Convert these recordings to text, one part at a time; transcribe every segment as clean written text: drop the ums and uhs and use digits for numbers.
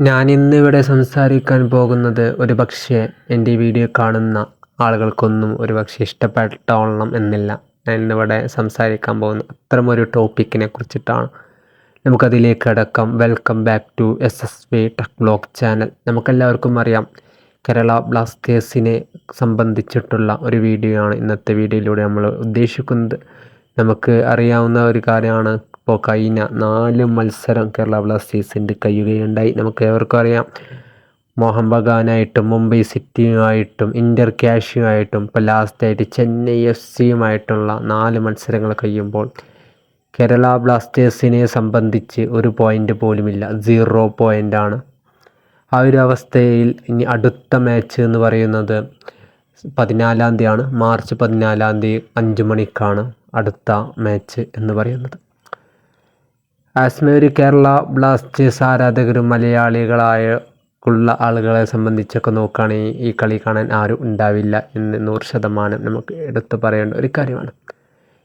ഞാനിന്നിവിടെ സംസാരിക്കാൻ പോകുന്നത് ഒരുപക്ഷേ എൻ്റെ ഈ വീഡിയോ കാണുന്ന ആളുകൾക്കൊന്നും ഒരുപക്ഷേ ഇഷ്ടപ്പെട്ടോളണം എന്നില്ല. ഞാൻ ഇന്നിവിടെ സംസാരിക്കാൻ പോകുന്ന അത്തരമൊരു ടോപ്പിക്കിനെ കുറിച്ചിട്ടാണ്. നമുക്കതിലേക്ക് കടക്കാം. Welcome back to SSV tech vlog channel. നമുക്കെല്ലാവർക്കും അറിയാം, കേരള ബ്ലാസ്റ്റേഴ്സിനെ സംബന്ധിച്ചിട്ടുള്ള ഒരു വീഡിയോ ആണ് ഇന്നത്തെ വീഡിയോയിലൂടെ നമ്മൾ ഉദ്ദേശിക്കുന്നത്. നമുക്ക് അറിയാവുന്ന ഒരു കാര്യമാണ്, ഇപ്പോൾ കഴിഞ്ഞ 4 മത്സരം കേരള ബ്ലാസ്റ്റേഴ്സിൻ്റെ കഴിയുകയുണ്ടായി. നമുക്ക് ഏവർക്കും അറിയാം, മോഹൻ ബഗാനായിട്ടും മുംബൈ സിറ്റിയുമായിട്ടും ഇന്റർ കാഷുമായിട്ടും ഇപ്പോൾ ലാസ്റ്റായിട്ട് ചെന്നൈ FC-യുമായിട്ടുള്ള 4 മത്സരങ്ങൾ കഴിയുമ്പോൾ കേരള ബ്ലാസ്റ്റേഴ്സിനെ സംബന്ധിച്ച് ഒരു പോയിൻ്റ് പോലുമില്ല, 0 പോയിൻ്റാണ്. ആ ഒരു അവസ്ഥയിൽ ഇനി അടുത്ത മാച്ച് എന്ന് പറയുന്നത് 14-ാം തീയതിയാണ്. മാർച്ച് 14-ാം തീയതി 5 മണിക്കാണ് അടുത്ത മാച്ച് എന്ന് പറയുന്നത്. ഒരു കേരള ബ്ലാസ്റ്റേഴ്സ് ആരാധകരും മലയാളികളായുള്ള ആളുകളെ സംബന്ധിച്ചൊക്കെ നോക്കുകയാണെങ്കിൽ ഈ കളി കാണാൻ ആരും ഉണ്ടാവില്ല എന്ന് 100% നമുക്ക് എടുത്തു പറയേണ്ട ഒരു കാര്യമാണ്.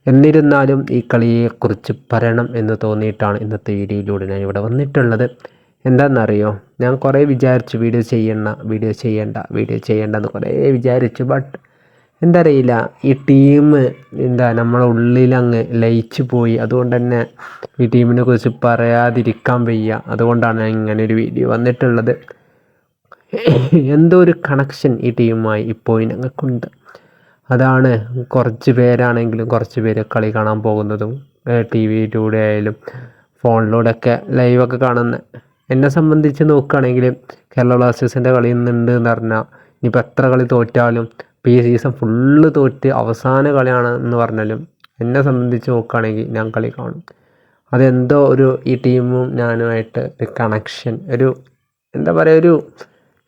എന്നിരുന്നാലും ഈ കളിയെക്കുറിച്ച് പറയണം എന്ന് തോന്നിയിട്ടാണ് ഇന്നത്തെ വീഡിയോയിലൂടെ ഞാൻ ഇവിടെ വന്നിട്ടുള്ളത്. എന്താണെന്നറിയോ, ഞാൻ കുറേ വിചാരിച്ചു വീഡിയോ ചെയ്യേണ്ട എന്ന് കുറേ വിചാരിച്ചു. ബട്ട് എന്താ അറിയില്ല, ഈ ടീം നമ്മളെ ഉള്ളിലങ്ങ് ലയിച്ചു പോയി. അതുകൊണ്ട് തന്നെ ഈ ടീമിനെ കുറിച്ച് പറയാതിരിക്കാൻ വയ്യ. അതുകൊണ്ടാണ് ഞാൻ ഇങ്ങനെ ഒരു വീഡിയോ വന്നിട്ടുള്ളത്. എന്തോ ഒരു കണക്ഷൻ ഈ ടീമുമായി ഇപ്പോൾ ഞങ്ങൾക്കുണ്ട്. അതാണ് കുറച്ച് പേരാണെങ്കിലും കുറച്ച് പേര് കളി കാണാൻ പോകുന്നതും TV-യിലൂടെ ആയാലും ഫോണിലൂടെയൊക്കെ ലൈവൊക്കെ കാണുന്നത്. എന്നെ സംബന്ധിച്ച് നോക്കുകയാണെങ്കിൽ കേരള ബ്ലാസ്റ്റേഴ്സിൻ്റെ കളി ഇന്നുണ്ട് എന്ന് പറഞ്ഞാൽ ഇനിയിപ്പോൾ എത്ര കളി തോറ്റാലും, ഇപ്പോൾ ഈ സീസൺ ഫുള്ള് തോറ്റ് അവസാന കളിയാണ് എന്ന് പറഞ്ഞാലും എന്നെ സംബന്ധിച്ച് നോക്കുകയാണെങ്കിൽ ഞാൻ കളി കാണും. അതെന്തോ ഒരു ഈ ടീമും ഞാനുമായിട്ട് ഒരു കണക്ഷൻ, എന്താ പറയുക,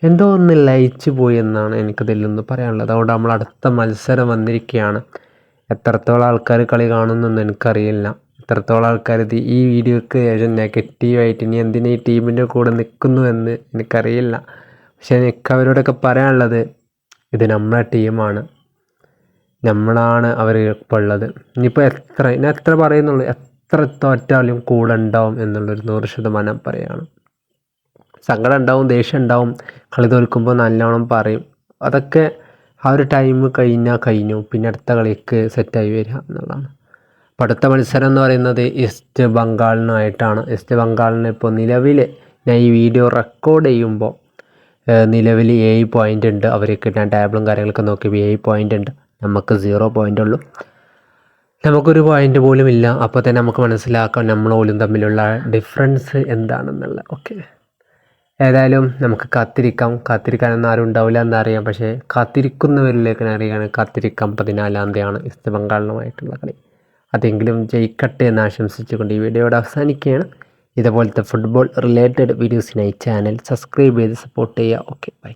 എന്തോ ഒന്ന് ലയിച്ചു പോയി എന്നാണ് എനിക്കതിൽ നിന്ന് പറയാനുള്ളത്. അതുകൊണ്ട് നമ്മൾ അടുത്ത മത്സരം വന്നിരിക്കുകയാണ്. എത്രത്തോളം ആൾക്കാർ കളി കാണുന്നൊന്നും എനിക്കറിയില്ല. എത്രത്തോളം ആൾക്കാർ ഈ വീഡിയോക്ക് ശേഷം നെഗറ്റീവായിട്ട് ഇനി എന്തിനാ ഈ ടീമിൻ്റെ കൂടെ നിൽക്കുന്നു എന്ന് എനിക്കറിയില്ല. പക്ഷേ എനിക്ക് അവരോടൊക്കെ പറയാനുള്ളത്, ഇത് നമ്മളെ ടീമാണ്, നമ്മളാണ് അവർ ഇപ്പോൾ ഉള്ളത്. ഇനിയിപ്പോൾ എത്ര പറയുന്നുള്ളൂ, എത്ര തോറ്റാലും കൂടെ ഉണ്ടാവും എന്നുള്ളൊരു 100% പറയുകയാണ്. സങ്കടം ഉണ്ടാവും, ദേഷ്യം ഉണ്ടാവും, കളി തോൽക്കുമ്പോൾ നല്ലോണം പറയും. അതൊക്കെ ആ ഒരു ടൈം കഴിഞ്ഞു, പിന്നെ അടുത്ത കളിക്ക് സെറ്റായി വരിക എന്നുള്ളതാണ്. അപ്പോൾ അടുത്ത മത്സരം എന്ന് പറയുന്നത് ഈസ്റ്റ് ബംഗാളിനായിട്ടാണ്. ഈസ്റ്റ് ബംഗാളിന് ഇപ്പോൾ നിലവിൽ ഞാൻ ഈ വീഡിയോ റെക്കോർഡ് ചെയ്യുമ്പോൾ നിലവിൽ 7 പോയിൻ്റ് ഉണ്ട് അവർക്ക്. ഞാൻ ടേബിളും കാര്യങ്ങളൊക്കെ നോക്കിയപ്പോൾ 7 പോയിൻ്റ് ഉണ്ട്. നമുക്ക് 0 പോയിൻ്റ് ഉള്ളൂ. നമുക്കൊരു പോയിൻ്റ് പോലും ഇല്ല. അപ്പോൾ തന്നെ നമുക്ക് മനസ്സിലാക്കാം നമ്മളോലും തമ്മിലുള്ള ഡിഫറൻസ് എന്താണെന്നുള്ളത്. ഓക്കെ, ഏതായാലും നമുക്ക് കാത്തിരിക്കാനൊന്നും ആരും ഉണ്ടാവില്ല എന്നറിയാം. പക്ഷേ കാത്തിരിക്കുന്നവരിലേക്ക് അറിയുകയാണ്, കാത്തിരിക്കാം. 14-ാം തീയതിയാണ് ഈസ്റ്റ് ബംഗാളിനുമായിട്ടുള്ള കളി. അതെങ്കിലും ജയിക്കട്ടെ എന്ന് ആശംസിച്ചുകൊണ്ട് ഈ വീഡിയോയുടെ അവസാനിക്കുകയാണ്. ഇതുപോലത്തെ ഫുട്ബോൾ റിലേറ്റഡ് വീഡിയോസിനായി ചാനൽ സബ്സ്ക്രൈബ് ചെയ്ത് സപ്പോർട്ട് ചെയ്യുക. Okay, by.